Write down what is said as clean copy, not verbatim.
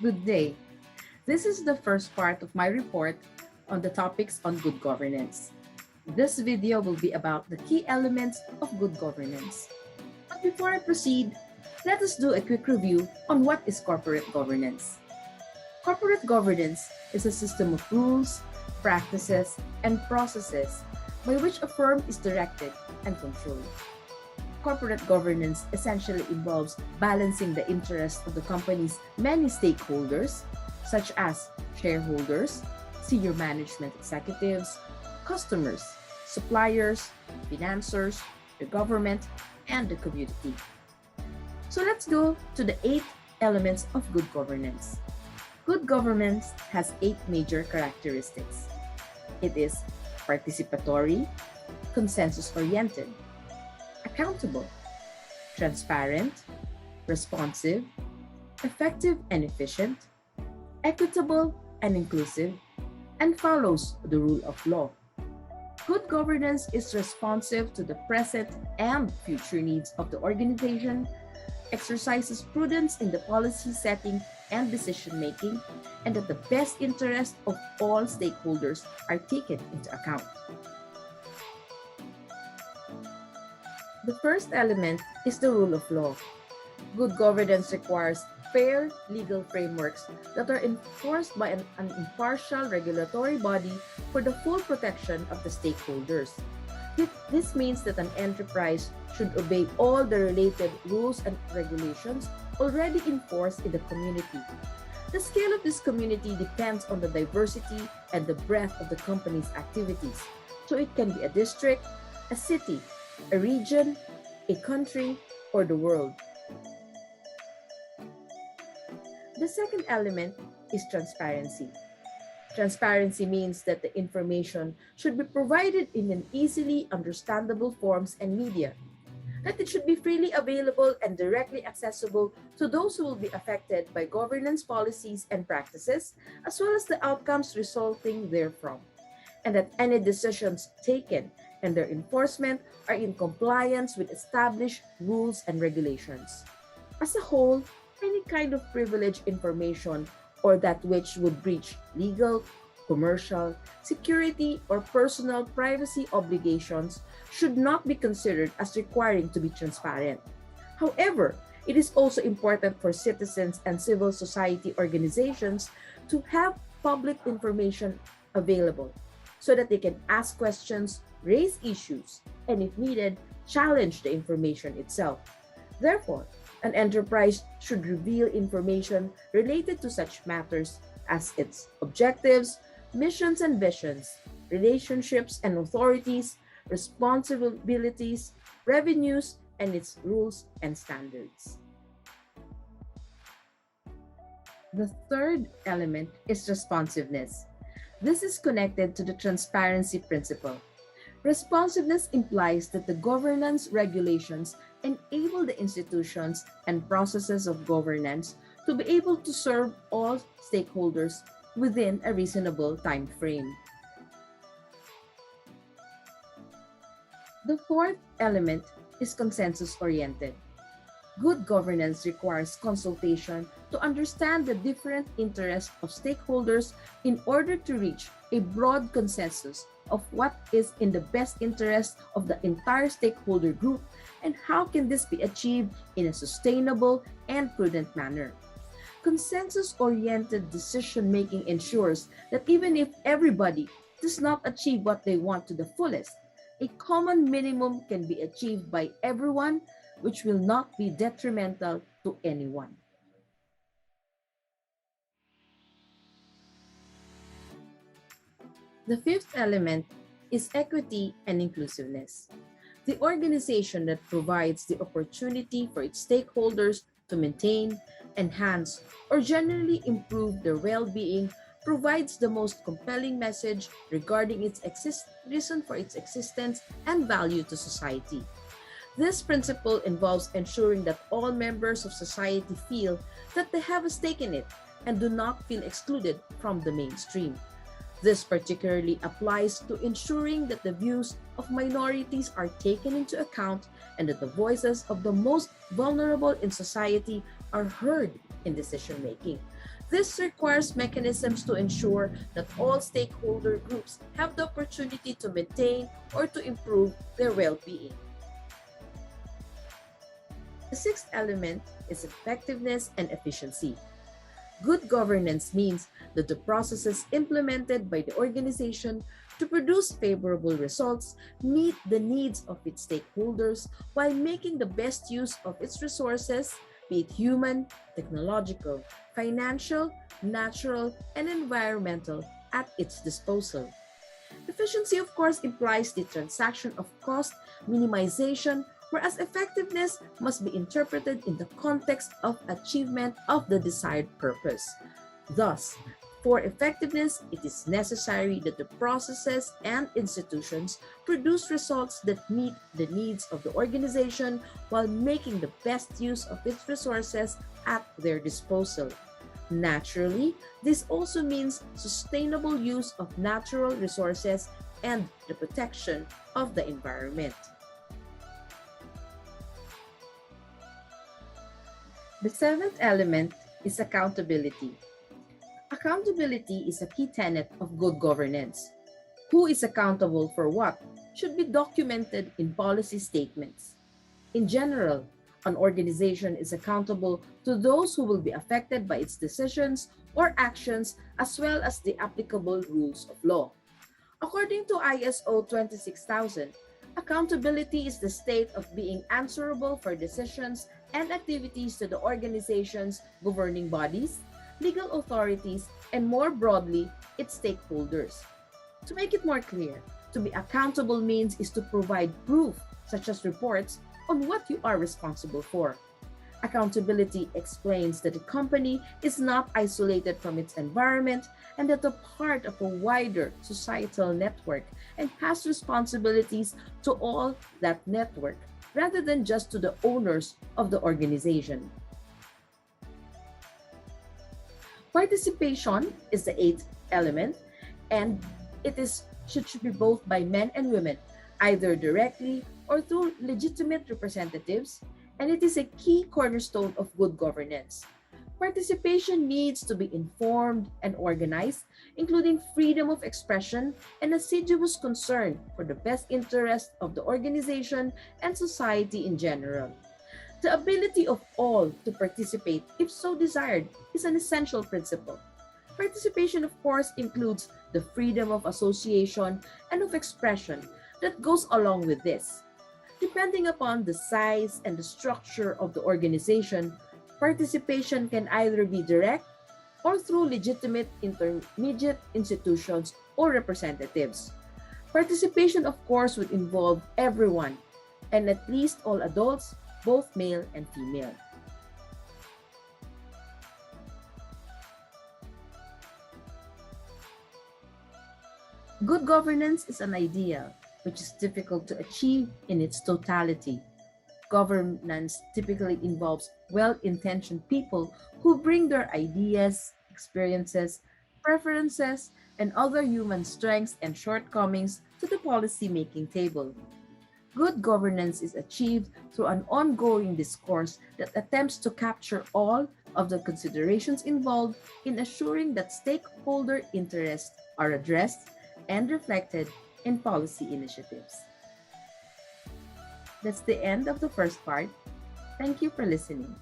Good day. This is the first part of my report on the topics on good governance. This video will be about the key elements of good governance. But before I proceed, let us do a quick review on what is corporate governance. Corporate governance is a system of rules, practices, and processes by which a firm is directed and controlled. Corporate governance essentially involves balancing the interests of the company's many stakeholders, such as shareholders, senior management executives, customers, suppliers, financiers, the government, and the community. So let's go to the 8 elements of good governance. Good governance has 8 major characteristics. It is participatory, consensus-oriented, accountable, transparent, responsive, effective and efficient, equitable and inclusive, and follows the rule of law. Good governance is responsive to the present and future needs of the organization, exercises prudence in the policy setting and decision making, and that the best interests of all stakeholders are taken into account. The first element is the rule of law. Good governance requires fair legal frameworks that are enforced by an impartial regulatory body for the full protection of the stakeholders. This means that an enterprise should obey all the related rules and regulations already enforced in the community. The scale of this community depends on the diversity and the breadth of the company's activities, so it can be a district, a city, a region, a country, or the world. The second element is transparency. Transparency means that the information should be provided in an easily understandable forms and media, that it should be freely available and directly accessible to those who will be affected by governance policies and practices, as well as the outcomes resulting therefrom, and that any decisions taken and their enforcement are in compliance with established rules and regulations. As a whole, any kind of privileged information or that which would breach legal, commercial, security, or personal privacy obligations should not be considered as requiring to be transparent. However, it is also important for citizens and civil society organizations to have public information available so that they can ask questions, raise issues, and if needed, challenge the information itself. Therefore, an enterprise should reveal information related to such matters as its objectives, missions and visions, relationships and authorities, responsibilities, revenues, and its rules and standards. The third element is responsiveness. This is connected to the transparency principle. Responsiveness implies that the governance regulations enable the institutions and processes of governance to be able to serve all stakeholders within a reasonable time frame. The fourth element is consensus-oriented. Good governance requires consultation to understand the different interests of stakeholders in order to reach a broad consensus of what is in the best interest of the entire stakeholder group and how can this be achieved in a sustainable and prudent manner. Consensus-oriented decision-making ensures that even if everybody does not achieve what they want to the fullest, a common minimum can be achieved by everyone, which will not be detrimental to anyone. The fifth element is equity and inclusiveness. The organization that provides the opportunity for its stakeholders to maintain, enhance, or generally improve their well-being provides the most compelling message regarding its reason for its existence and value to society. This principle involves ensuring that all members of society feel that they have a stake in it and do not feel excluded from the mainstream. This particularly applies to ensuring that the views of minorities are taken into account and that the voices of the most vulnerable in society are heard in decision-making. This requires mechanisms to ensure that all stakeholder groups have the opportunity to maintain or to improve their well-being. The sixth element is effectiveness and efficiency. Good governance means that the processes implemented by the organization to produce favorable results meet the needs of its stakeholders while making the best use of its resources, be it human, technological, financial, natural, and environmental, at its disposal. Efficiency, of course, implies the transaction of cost minimization, whereas effectiveness must be interpreted in the context of achievement of the desired purpose. Thus, for effectiveness, it is necessary that the processes and institutions produce results that meet the needs of the organization while making the best use of its resources at their disposal. Naturally, this also means sustainable use of natural resources and the protection of the environment. The seventh element is accountability. Accountability is a key tenet of good governance. Who is accountable for what should be documented in policy statements. In general, an organization is accountable to those who will be affected by its decisions or actions as well as the applicable rules of law. According to ISO 26000, accountability is the state of being answerable for decisions and activities to the organization's governing bodies, legal authorities, and more broadly, its stakeholders. To make it more clear, to be accountable means is to provide proof, such as reports, on what you are responsible for. Accountability explains that a company is not isolated from its environment and that a part of a wider societal network and has responsibilities to all that network rather than just to the owners of the organization. Participation is the eighth element, and should be both by men and women, either directly or through legitimate representatives, and it is a key cornerstone of good governance. Participation needs to be informed and organized, including freedom of expression and assiduous concern for the best interest of the organization and society in general. The ability of all to participate, if so desired, is an essential principle. Participation, of course, includes the freedom of association and of expression that goes along with this. Depending upon the size and the structure of the organization, participation can either be direct or through legitimate intermediate institutions or representatives. Participation, of course, would involve everyone, and at least all adults, both male and female. Good governance is an ideal which is difficult to achieve in its totality. Governance typically involves well-intentioned people who bring their ideas, experiences, preferences, and other human strengths and shortcomings to the policy-making table. Good governance is achieved through an ongoing discourse that attempts to capture all of the considerations involved in assuring that stakeholder interests are addressed and reflected in policy initiatives. That's the end of the first part. Thank you for listening.